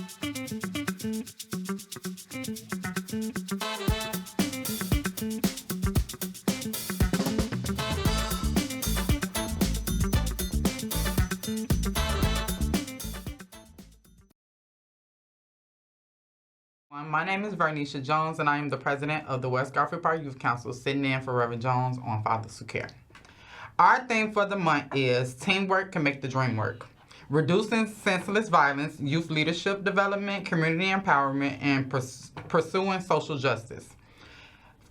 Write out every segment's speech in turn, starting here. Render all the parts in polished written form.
My name is Vernisha Jones, and I am the president of the West Garfield Park Youth Council, sitting in for Reverend Jones on Fathers Who Care. Our theme for the month is Teamwork Can Make the Dream Work. Reducing senseless violence, youth leadership development, community empowerment, and pursuing social justice.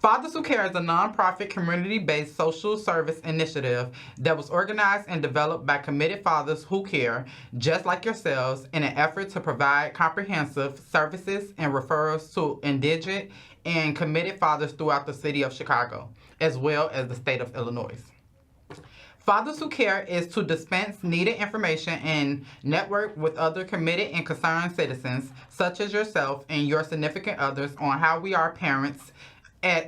Fathers Who Care is a nonprofit, community-based social service initiative that was organized and developed by committed fathers who care, just like yourselves, in an effort to provide comprehensive services and referrals to indigent and committed fathers throughout the city of Chicago, as well as the state of Illinois. Fathers Who Care is to dispense needed information and network with other committed and concerned citizens, such as yourself and your significant others, on how we are parents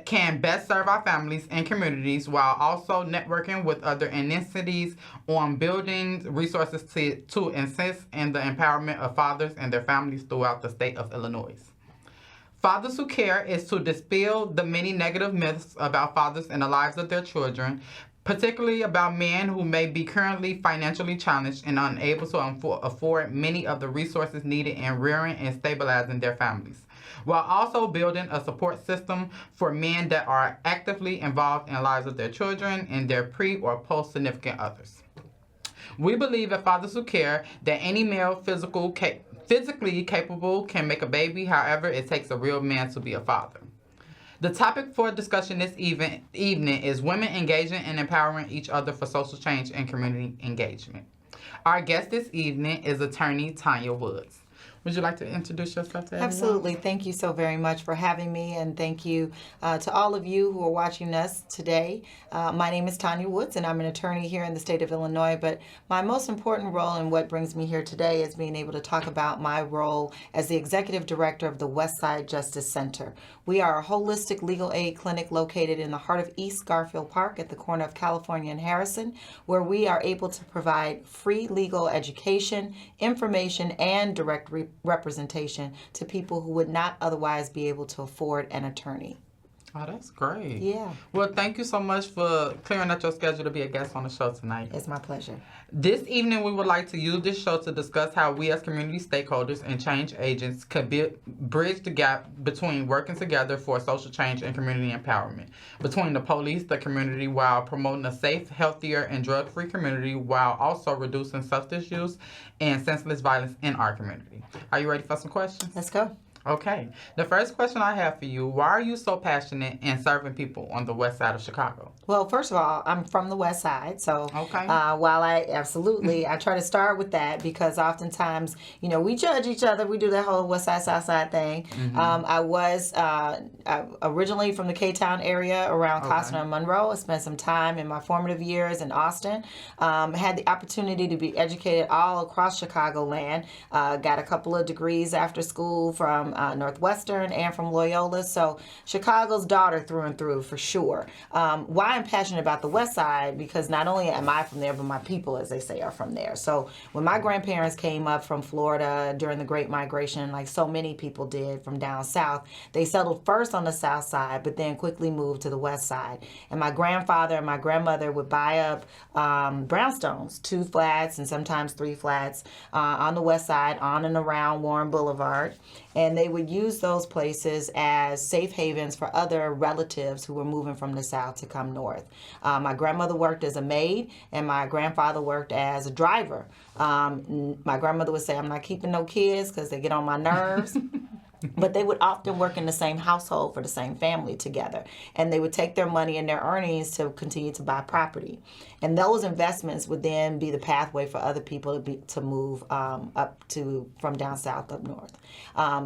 can best serve our families and communities, while also networking with other entities on building resources to assist in the empowerment of fathers and their families throughout the state of Illinois. Fathers Who Care is to dispel the many negative myths about fathers and the lives of their children, particularly about men who may be currently financially challenged and unable to afford many of the resources needed in rearing and stabilizing their families, while also building a support system for men that are actively involved in the lives of their children and their pre- or post-significant others. We believe at Fathers Who Care that any male physically capable can make a baby. However, it takes a real man to be a father. The topic for discussion this evening is women engaging and empowering each other for social change and community engagement. Our guest this evening is attorney Tanya Woods. Would you like to introduce yourself to everyone? Absolutely. Thank you so very much for having me, and thank you to all of you who are watching us today. My name is Tanya Woods, and I'm an attorney here in the state of Illinois, but my most important role and what brings me here today is being able to talk about my role as the executive director of the Westside Justice Center. We are a holistic legal aid clinic located in the heart of East Garfield Park at the corner of California and Harrison, where we are able to provide free legal education, information, and direct representation to people who would not otherwise be able to afford an attorney. Oh, that's great. Yeah. Well, thank you so much for clearing out your schedule to be a guest on the show tonight. It's my pleasure. This evening, we would like to use this show to discuss how we as community stakeholders and change agents could bridge the gap between working together for social change and community empowerment, between the police, the community, while promoting a safe, healthier, and drug-free community, while also reducing substance use and senseless violence in our community. Are you ready for some questions? Let's go. Okay. The first question I have for you, why are you so passionate in serving people on the west side of Chicago? Well, first of all, I'm from the west side, so okay. While I try to start with that because oftentimes, we judge each other. We do that whole west side, south side thing. Mm-hmm. I was originally from the K-Town area around Costner and Monroe. I spent some time in my formative years in Austin. Had the opportunity to be educated all across Chicagoland. Got a couple of degrees after school from Northwestern and from Loyola. So Chicago's daughter through and through for sure. Why I'm passionate about the West Side, because not only am I from there, but my people, as they say, are from there. So when my grandparents came up from Florida during the Great Migration, like so many people did from down south, they settled first on the south side, but then quickly moved to the west side. And my grandfather and my grandmother would buy up brownstones, 2 flats and sometimes 3 flats on the west side, on and around Warren Boulevard. And they would use those places as safe havens for other relatives who were moving from the south to come north. My grandmother worked as a maid, and my grandfather worked as a driver. My grandmother would say, I'm not keeping no kids because they get on my nerves. But they would often work in the same household for the same family together. And they would take their money and their earnings to continue to buy property. And those investments would then be the pathway for other people to move from down south up north.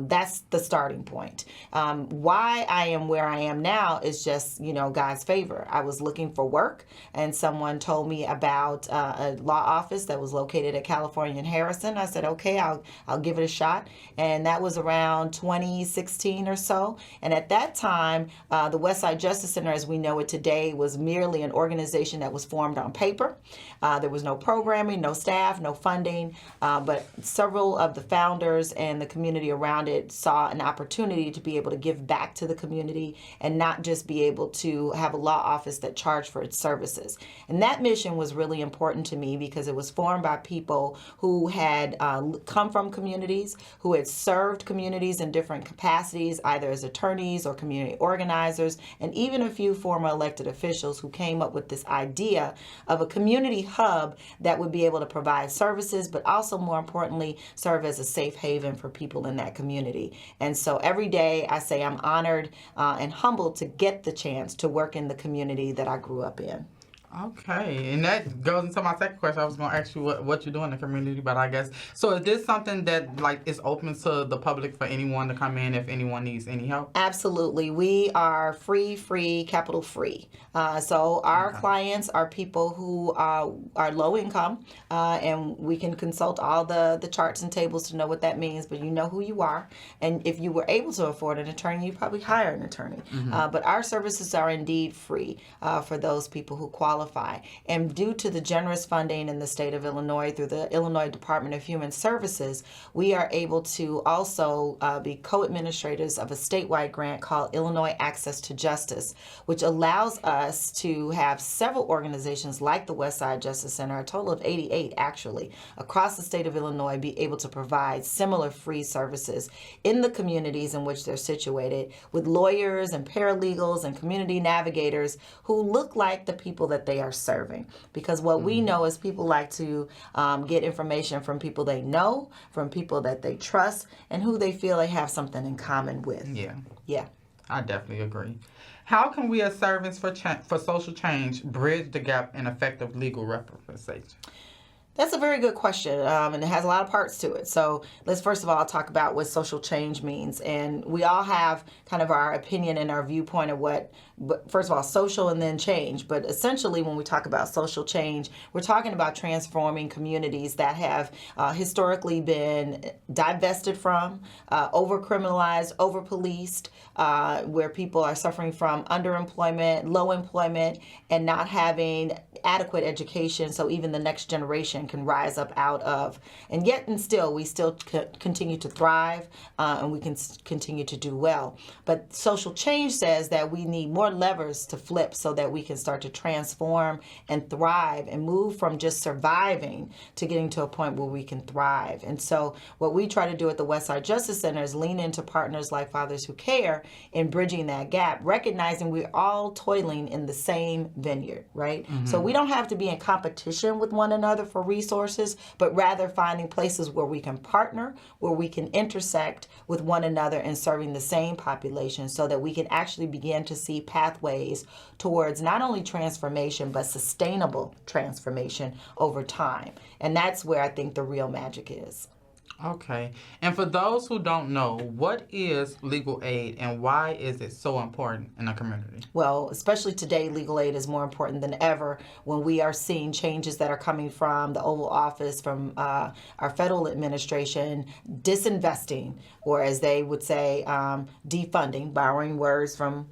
That's the starting point. Why I am where I am now is just, God's favor. I was looking for work, and someone told me about a law office that was located at California and Harrison. I said, okay, I'll give it a shot. And that was around 2016 or so. And at that time, the Westside Justice Center, as we know it today, was merely an organization that was formed on paper. There was no programming, no staff, no funding, but several of the founders and the community around it saw an opportunity to be able to give back to the community and not just be able to have a law office that charged for its services. And that mission was really important to me because it was formed by people who had come from communities, who had served communities in different capacities, either as attorneys or community organizers, and even a few former elected officials who came up with this idea of a community hub that would be able to provide services, but also more importantly, serve as a safe haven for people in that community. And so every day I say I'm honored and humbled to get the chance to work in the community that I grew up in. Okay, and that goes into my second question. I was going to ask you what you do in the community, but I guess, so is this something that like is open to the public for anyone to come in if anyone needs any help? Absolutely. We are free, capital free. So our clients are people who are low income, and we can consult all the charts and tables to know what that means, but you know who you are. And if you were able to afford an attorney, you'd probably hire an attorney. But our services are indeed free for those people who qualify. And due to the generous funding in the state of Illinois through the Illinois Department of Human Services, we are able to also be co-administrators of a statewide grant called Illinois Access to Justice, which allows us to have several organizations like the Westside Justice Center, a total of 88 actually, across the state of Illinois, be able to provide similar free services in the communities in which they're situated with lawyers and paralegals and community navigators who look like the people that they are serving. Because what we know is people like to get information from people they know, from people that they trust, and who they feel they have something in common with. Yeah. I definitely agree. How can we as servants for social change bridge the gap in effective legal representation? That's a very good question, and it has a lot of parts to it. So let's first of all talk about what social change means. And we all have kind of our opinion and our viewpoint of what, first of all, social and then change. But essentially, when we talk about social change, we're talking about transforming communities that have historically been divested from, over-criminalized, over-policed, where people are suffering from underemployment, low employment, and not having adequate education so even the next generation can rise up out of. And yet and still, we still continue to thrive and we can continue to do well. But social change says that we need more levers to flip so that we can start to transform and thrive and move from just surviving to getting to a point where we can thrive. And so what we try to do at the Westside Justice Center is lean into partners like Fathers Who Care in bridging that gap, recognizing we're all toiling in the same vineyard, right? So we don't have to be in competition with one another for resources, but rather finding places where we can partner, where we can intersect with one another in serving the same population so that we can actually begin to see pathways towards not only transformation, but sustainable transformation over time. And that's where I think the real magic is. Okay. And for those who don't know, what is legal aid and why is it so important in a community? Well, especially today, legal aid is more important than ever when we are seeing changes that are coming from the Oval Office, from our federal administration, disinvesting, or as they would say, defunding, borrowing words from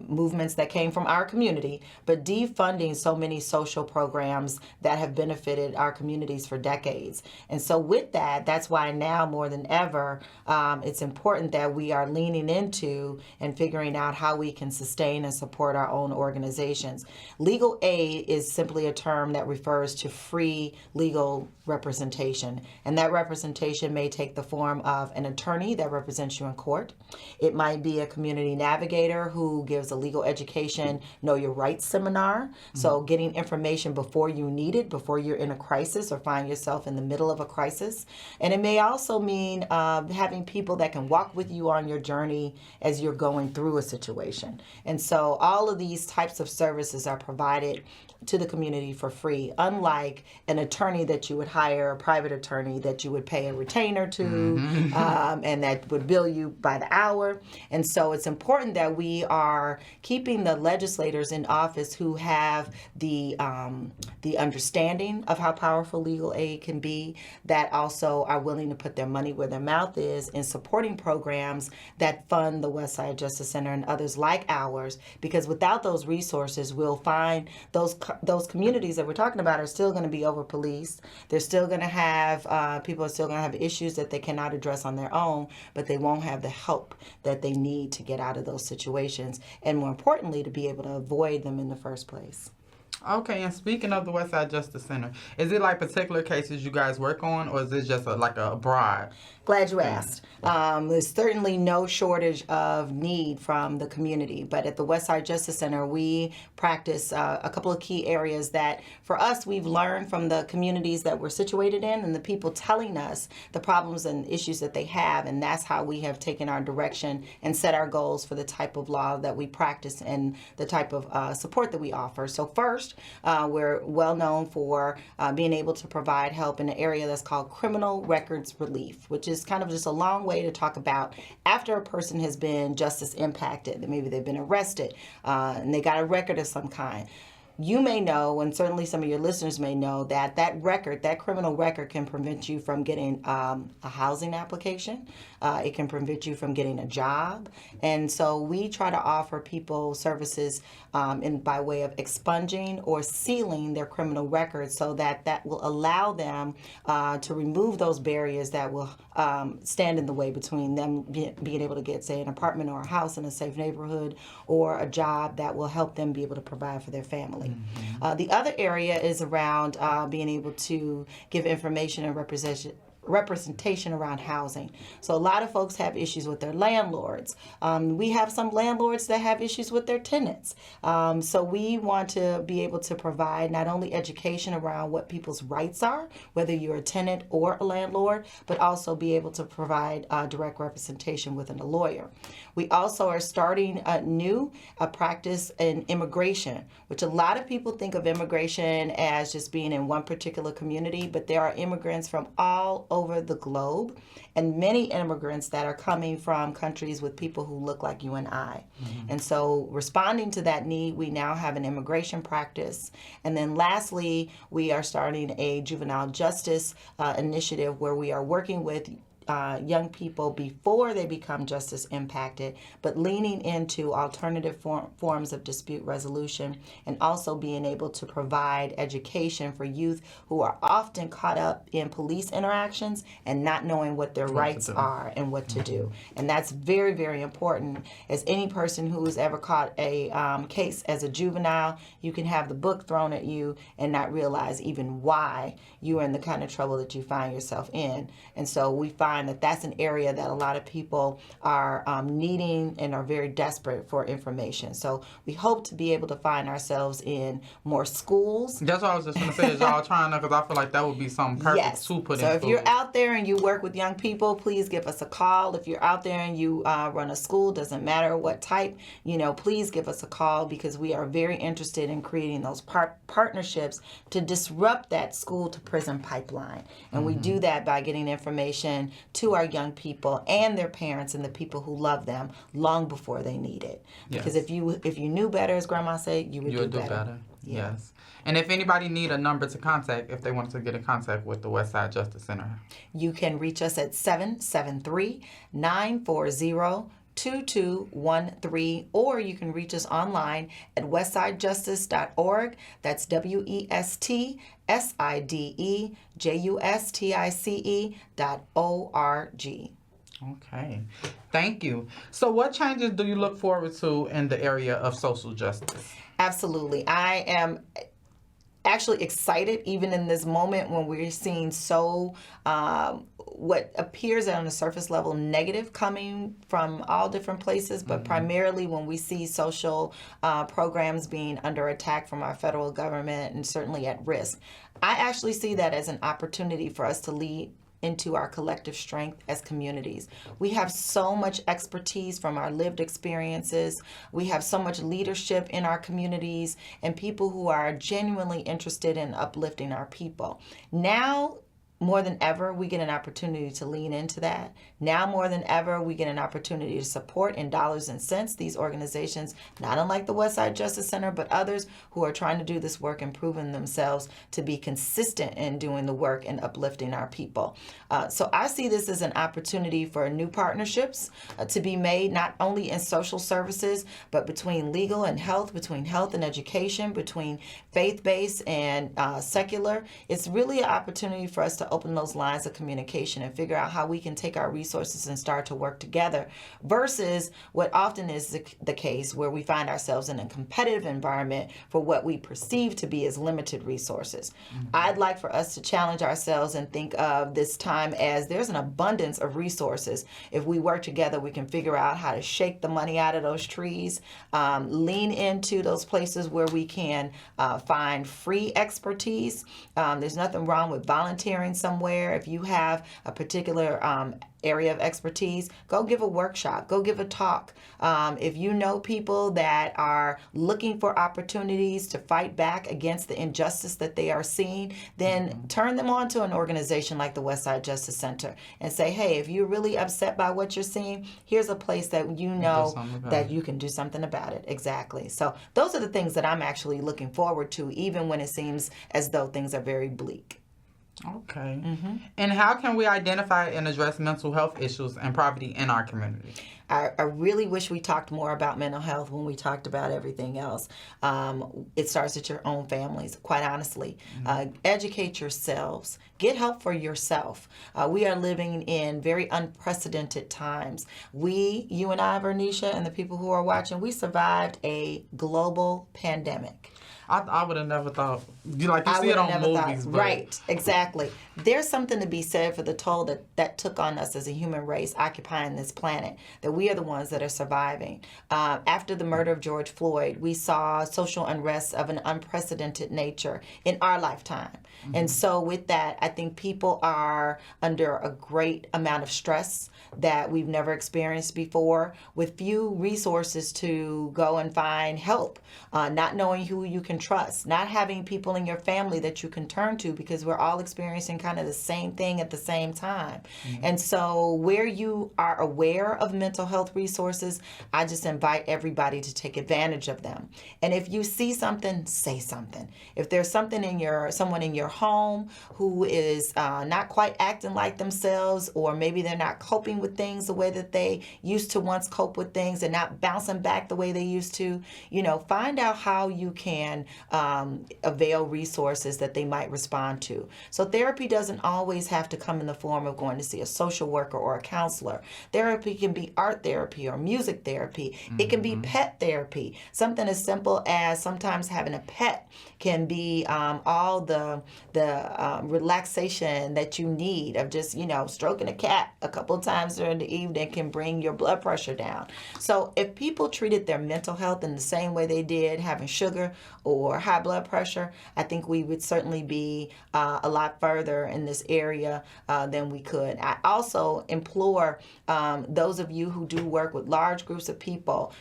movements that came from our community, but defunding so many social programs that have benefited our communities for decades. And so with that, that's why now more than ever, it's important that we are leaning into and figuring out how we can sustain and support our own organizations. Legal aid is simply a term that refers to free legal representation. And that representation may take the form of an attorney that represents you in court. It might be a community navigator who gives a legal education, know your rights seminar. So getting information before you need it, before you're in a crisis or find yourself in the middle of a crisis. And it may also mean having people that can walk with you on your journey as you're going through a situation. And so all of these types of services are provided to the community for free, unlike an attorney that you would hire, a private attorney that you would pay a retainer to, and that would bill you by the hour. And so it's important that we are are keeping the legislators in office who have the understanding of how powerful legal aid can be, that also are willing to put their money where their mouth is in supporting programs that fund the Westside Justice Center and others like ours. Because without those resources, we'll find those communities that we're talking about are still going to be over policed. They're still going to have people are still going to have issues that they cannot address on their own, but they won't have the help that they need to get out of those situations, and more importantly, to be able to avoid them in the first place. Okay, and speaking of the Westside Justice Center, is it like particular cases you guys work on, or is it just like a broad? Glad you asked. There's certainly no shortage of need from the community, but at the Westside Justice Center, we practice a couple of key areas that, for us, we've learned from the communities that we're situated in and the people telling us the problems and issues that they have, and that's how we have taken our direction and set our goals for the type of law that we practice and the type of support that we offer. So first, we're well known for being able to provide help in an area that's called criminal records relief, which is kind of just a long way to talk about after a person has been justice impacted, that maybe they've been arrested and they got a record of some kind. You may know, and certainly some of your listeners may know, that that criminal record can prevent you from getting a housing application. It can prevent you from getting a job. And so we try to offer people services by way of expunging or sealing their criminal records, so that will allow them to remove those barriers that will stand in the way between them being able to get, say, an apartment or a house in a safe neighborhood, or a job that will help them be able to provide for their family. Mm-hmm. The other area is around being able to give information and representation around housing. So a lot of folks have issues with their landlords. We have some landlords that have issues with their tenants. So we want to be able to provide not only education around what people's rights are, whether you're a tenant or a landlord, but also be able to provide direct representation within a lawyer. We also are starting a practice in immigration, which a lot of people think of immigration as just being in one particular community, but there are immigrants from all over the globe, and many immigrants that are coming from countries with people who look like you and I. Mm-hmm. And so, responding to that need, we now have an immigration practice. And then lastly, we are starting a juvenile justice initiative where we are working with young people before they become justice impacted, but leaning into alternative forms of dispute resolution, and also being able to provide education for youth who are often caught up in police interactions and not knowing what their rights are and what to do. And that's very, very important, as any person who's ever caught a case as a juvenile, you can have the book thrown at you and not realize even why you are in the kind of trouble that you find yourself in. And so we find that that's an area that a lot of people are needing and are very desperate for information. So we hope to be able to find ourselves in more schools. That's what I was just going to say, is y'all trying to, because I feel like that would be something perfect to put in. So if you're out there and you work with young people, please give us a call. If you're out there and you run a school, doesn't matter what type, please give us a call, because we are very interested in creating those partnerships to disrupt that school to prison pipeline. And mm-hmm. we do that by getting information to our young people and their parents and the people who love them long before they need it. Yes. Because if you knew better, as Grandma said, you would do better. Yeah. Yes. And if anybody need a number to contact, if they want to get in contact with the Westside Justice Center, you can reach us at 773-940-2213, or you can reach us online at westsidejustice.org. That's WESTSIDEJUSTICE.org. Okay. Thank you. So what changes do you look forward to in the area of social justice? Absolutely. I am actually excited, even in this moment when we're seeing what appears on the surface level negative coming from all different places, but mm-hmm. primarily when we see social programs being under attack from our federal government and certainly at risk. I actually see that as an opportunity for us to lead into our collective strength as communities. We have so much expertise from our lived experiences. We have so much leadership in our communities and people who are genuinely interested in uplifting our people. Now, more than ever, we get an opportunity to lean into that. Now more than ever, we get an opportunity to support in dollars and cents these organizations, not unlike the Westside Justice Center, but others who are trying to do this work and proving themselves to be consistent in doing the work and uplifting our people. So I see this as an opportunity for new partnerships to be made, not only in social services, but between legal and health, between health and education, between faith-based and secular. It's really an opportunity for us to open those lines of communication and figure out how we can take our resources and start to work together versus what often is the case where we find ourselves in a competitive environment for what we perceive to be as limited resources. Mm-hmm. I'd like for us to challenge ourselves and think of this time as there's an abundance of resources. If we work together, we can figure out how to shake the money out of those trees, lean into those places where we can find free expertise. There's nothing wrong with volunteering somewhere. If you have a particular area of expertise, go give a workshop, go give a talk. If you know people that are looking for opportunities to fight back against the injustice that they are seeing, then turn them on to an organization like the Westside Justice Center and say, hey, if you're really upset by what you're seeing, here's a place that you know that you can do something about it. Exactly. So those are the things that I'm actually looking forward to, even when it seems as though things are very bleak. Okay. And how can we identify and address mental health issues and poverty in our community? I really wish we talked more about mental health when we talked about everything else. It starts at your own families, quite honestly. Educate yourselves. Get help for yourself. We are living in very unprecedented times. You and I, Vernisha, and the people who are watching, we survived a global pandemic. I would have never thought. You see it on movies. But... Right, exactly. There's something to be said for the toll that took on us as a human race occupying this planet, that we are the ones that are surviving. After the murder of George Floyd, we saw social unrest of an unprecedented nature in our lifetime. And so with that, I think people are under a great amount of stress that we've never experienced before, with few resources to go and find help, not knowing who you can trust, not having people in your family that you can turn to, because we're all experiencing kind of the same thing at the same time. And so where you are aware of mental health resources, I just invite everybody to take advantage of them. And if you see something, say something. If there's someone in your home who is not quite acting like themselves, or maybe they're not coping with things the way that they used to once cope with things and not bouncing back the way they used to, find out how you can avail resources that they might respond to. So therapy doesn't always have to come in the form of going to see a social worker or a counselor. Therapy can be art therapy or music therapy. It can be pet therapy. Something as simple as sometimes having a pet can be all the relaxation that you need of just, stroking a cat a couple of times during the evening can bring your blood pressure down. So if people treated their mental health in the same way they did having sugar or high blood pressure, I think we would certainly be a lot further in this area than we could. I also implore those of you who do work with large groups of people,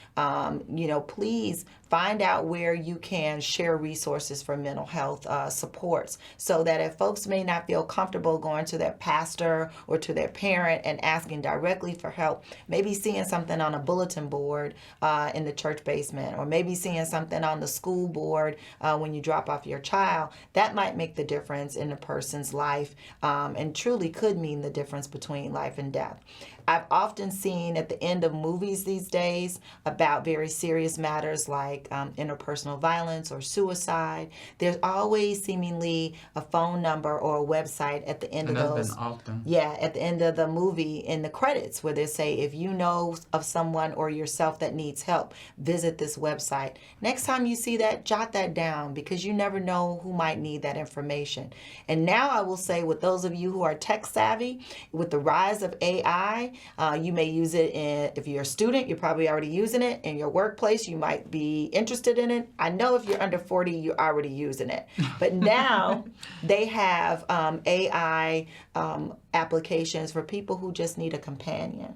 please find out where you can share resources for mental health supports, so that if folks may not feel comfortable going to their pastor or to their parent and asking directly for help, maybe seeing something on a bulletin board in the church basement, or maybe seeing something on the school board when you drop off your child, that might make the difference in a person's life and truly could mean the difference between life and death. I've often seen at the end of movies these days about very serious matters like interpersonal violence or suicide. There's always seemingly a phone number or a website at the end of those. Been often. Yeah, at the end of the movie in the credits, where they say, if you know of someone or yourself that needs help, visit this website. Next time you see that, jot that down, because you never know who might need that information. And now I will say, with those of you who are tech savvy, with the rise of AI, you may use it if you're a student, you're probably already using it. In your workplace, you might be interested in it. I know if you're under 40, you're already using it. But now they have AI applications for people who just need a companion.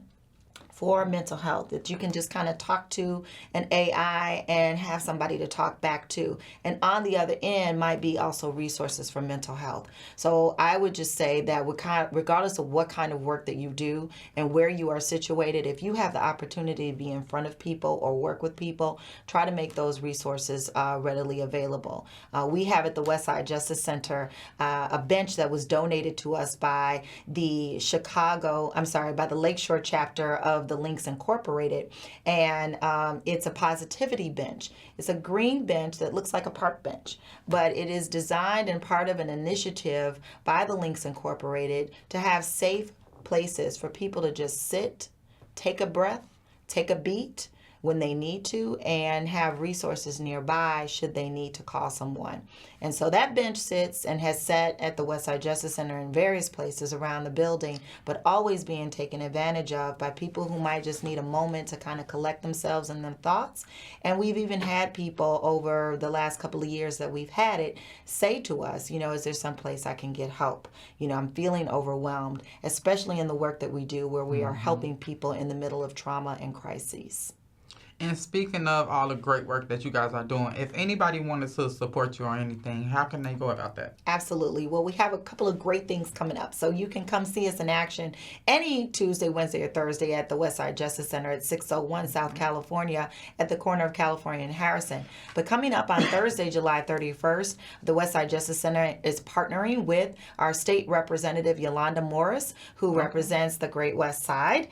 for mental health, that you can just kind of talk to an AI and have somebody to talk back to. And on the other end might be also resources for mental health. So I would just say that regardless of what kind of work that you do and where you are situated, if you have the opportunity to be in front of people or work with people, try to make those resources readily available. We have at the Westside Justice Center a bench that was donated to us by the by the Lakeshore chapter of the Links Incorporated. And it's a positivity bench. It's a green bench that looks like a park bench, but it is designed and part of an initiative by the Links Incorporated to have safe places for people to just sit, take a breath, take a beat when they need to, and have resources nearby should they need to call someone. And so that bench sits and has sat at the Westside Justice Center in various places around the building, but always being taken advantage of by people who might just need a moment to kind of collect themselves and their thoughts. And we've even had people over the last couple of years that we've had it say to us, is there some place I can get help? I'm feeling overwhelmed, especially in the work that we do where we are helping people in the middle of trauma and crises. And speaking of all the great work that you guys are doing, if anybody wanted to support you or anything, how can they go about that? Absolutely. Well, we have a couple of great things coming up. So you can come see us in action any Tuesday, Wednesday, or Thursday at the Westside Justice Center at 601 South California at the corner of California and Harrison. But coming up on Thursday, July 31st, the Westside Justice Center is partnering with our state representative, Yolanda Morris, who represents the Great West Side,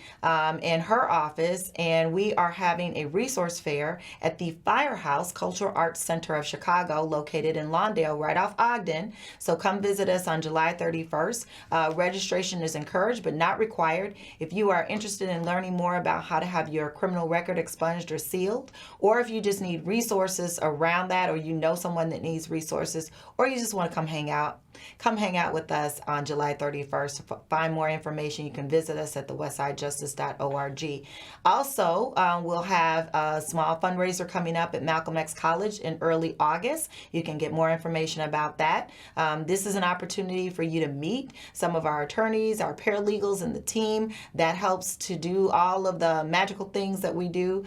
in her office. And we are having a resource fair at the Firehouse Cultural Arts Center of Chicago, located in Lawndale, right off Ogden. So come visit us on July 31st. Registration is encouraged but not required. If you are interested in learning more about how to have your criminal record expunged or sealed, or if you just need resources around that, or you know someone that needs resources, or you just want to come hang out with us on July 31st. To find more information, you can visit us at thewestsidejustice.org. Also, we'll have a small fundraiser coming up at Malcolm X College in early August. You can get more information about that. This is an opportunity for you to meet some of our attorneys, our paralegals, and the team that helps to do all of the magical things that we do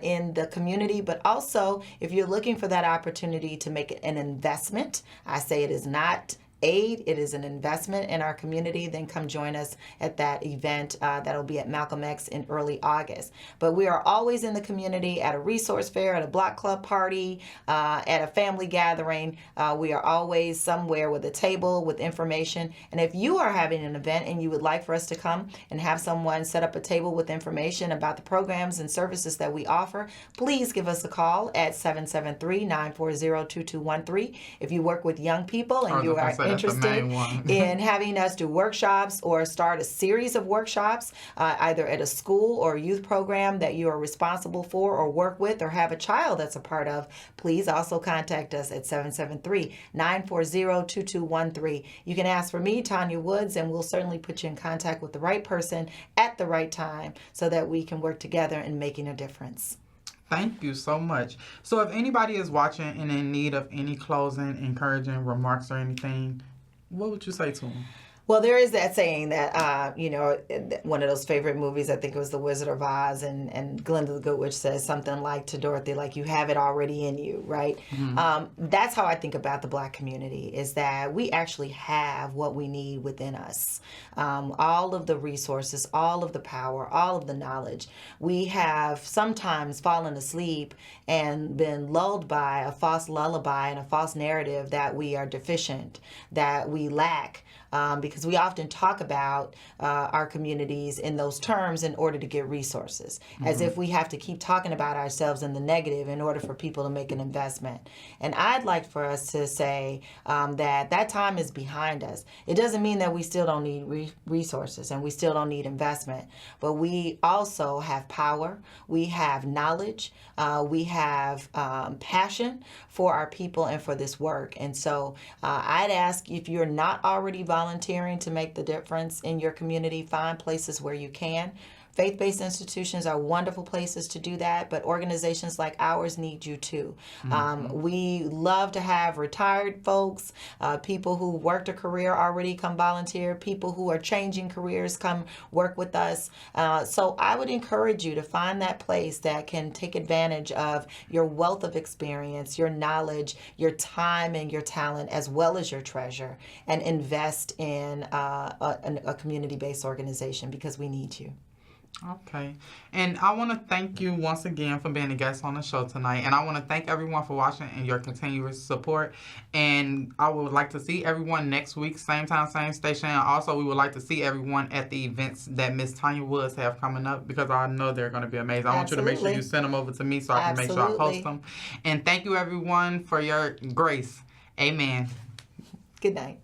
in the community. But also, if you're looking for that opportunity to make an investment, I say it is not aid, it is an investment in our community, then come join us at that event that'll be at Malcolm X in early August. But we are always in the community at a resource fair, at a block club party, at a family gathering. We are always somewhere with a table with information. And if you are having an event and you would like for us to come and have someone set up a table with information about the programs and services that we offer, please give us a call at 773-940-2213. If you work with young people and you are interested in having us do workshops or start a series of workshops, either at a school or youth program that you are responsible for or work with or have a child that's a part of, please also contact us at 773-940-2213. You can ask for me, Tanya Woods, and we'll certainly put you in contact with the right person at the right time so that we can work together in making a difference. Thank you so much. So if anybody is watching and in need of any closing, encouraging remarks or anything, what would you say to them? Well, there is that saying that, one of those favorite movies, I think it was The Wizard of Oz, and Glinda the Good Witch says something like to Dorothy, like, you have it already in you, right? Mm-hmm. That's how I think about the Black community, is that we actually have what we need within us. All of the resources, all of the power, all of the knowledge. We have sometimes fallen asleep and been lulled by a false lullaby and a false narrative that we are deficient, that we lack. Because we often talk about our communities in those terms in order to get resources, as if we have to keep talking about ourselves in the negative in order for people to make an investment. And I'd like for us to say that time is behind us. It doesn't mean that we still don't need resources and we still don't need investment, but we also have power, we have knowledge, we have passion for our people and for this work. And so I'd ask, if you're not already volunteering to make the difference in your community, find places where you can. Faith-based institutions are wonderful places to do that, but organizations like ours need you too. We love to have retired folks, people who worked a career already come volunteer, people who are changing careers come work with us. So I would encourage you to find that place that can take advantage of your wealth of experience, your knowledge, your time, and your talent, as well as your treasure, and invest in a community-based organization, because we need you. Okay. And I want to thank you once again for being a guest on the show tonight. And I want to thank everyone for watching and your continuous support. And I would like to see everyone next week, same time, same station. And also, we would like to see everyone at the events that Miss Tanya Woods have coming up, because I know they're going to be amazing. I want you to make sure you send them over to me so I can make sure I post them. And thank you, everyone, for your grace. Amen. Good night.